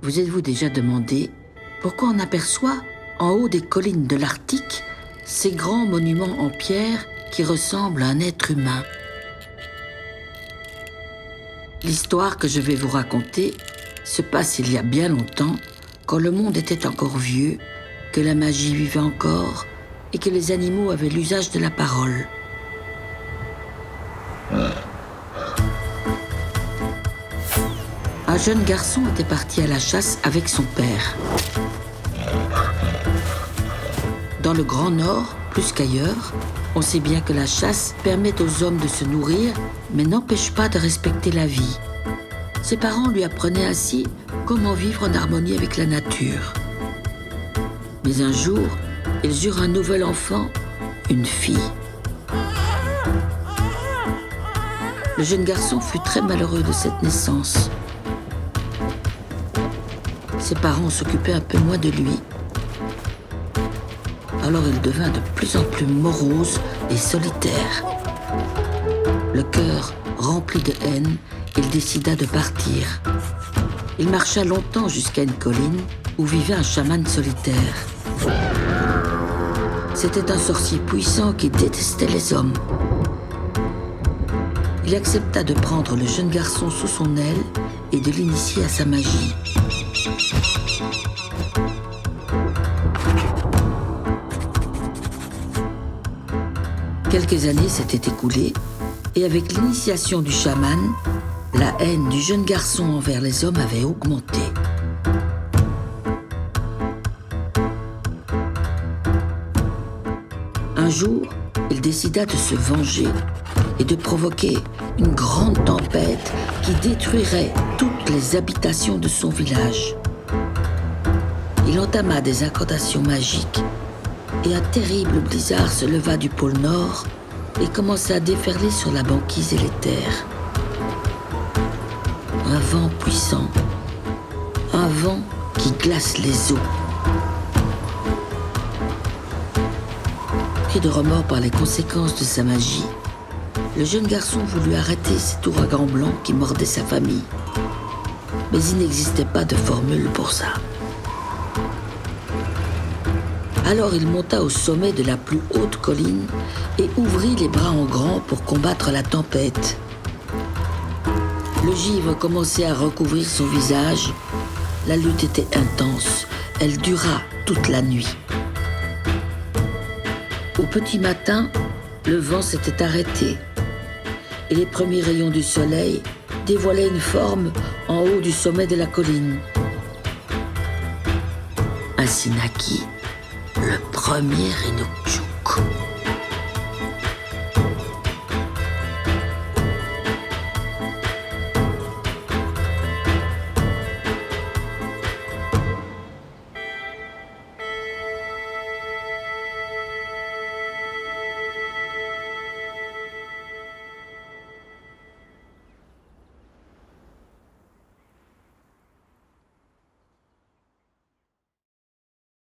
Vous êtes-vous déjà demandé pourquoi on aperçoit, en haut des collines de l'Arctique, ces grands monuments en pierre qui ressemblent à un être humain? L'histoire que je vais vous raconter se passe il y a bien longtemps, quand le monde était encore vieux, que la magie vivait encore et que les animaux avaient l'usage de la parole. Un jeune garçon était parti à la chasse avec son père. Dans le Grand Nord, plus qu'ailleurs, on sait bien que la chasse permet aux hommes de se nourrir, mais n'empêche pas de respecter la vie. Ses parents lui apprenaient ainsi comment vivre en harmonie avec la nature. Mais un jour, ils eurent un nouvel enfant, une fille. Le jeune garçon fut très malheureux de cette naissance. Ses parents s'occupaient un peu moins de lui. Alors il devint de plus en plus morose et solitaire. Le cœur rempli de haine, il décida de partir. Il marcha longtemps jusqu'à une colline où vivait un chaman solitaire. C'était un sorcier puissant qui détestait les hommes. Il accepta de prendre le jeune garçon sous son aile et de l'initier à sa magie. Quelques années s'étaient écoulées et avec l'initiation du chaman, la haine du jeune garçon envers les hommes avait augmenté. Un jour, il décida de se venger et de provoquer une grande tempête qui détruirait toutes les habitations de son village. Il entama des incantations magiques et un terrible blizzard se leva du pôle Nord et commença à déferler sur la banquise et les terres. Un vent puissant, un vent qui glace les eaux. Pris de remords par les conséquences de sa magie, le jeune garçon voulut arrêter cet ouragan blanc qui mordait sa famille. Mais il n'existait pas de formule pour ça. Alors il monta au sommet de la plus haute colline et ouvrit les bras en grand pour combattre la tempête. Le givre commençait à recouvrir son visage. La lutte était intense. Elle dura toute la nuit. Au petit matin, le vent s'était arrêté et les premiers rayons du soleil dévoilaient une forme en haut du sommet de la colline. Ainsi naquit le premier Inukjuk.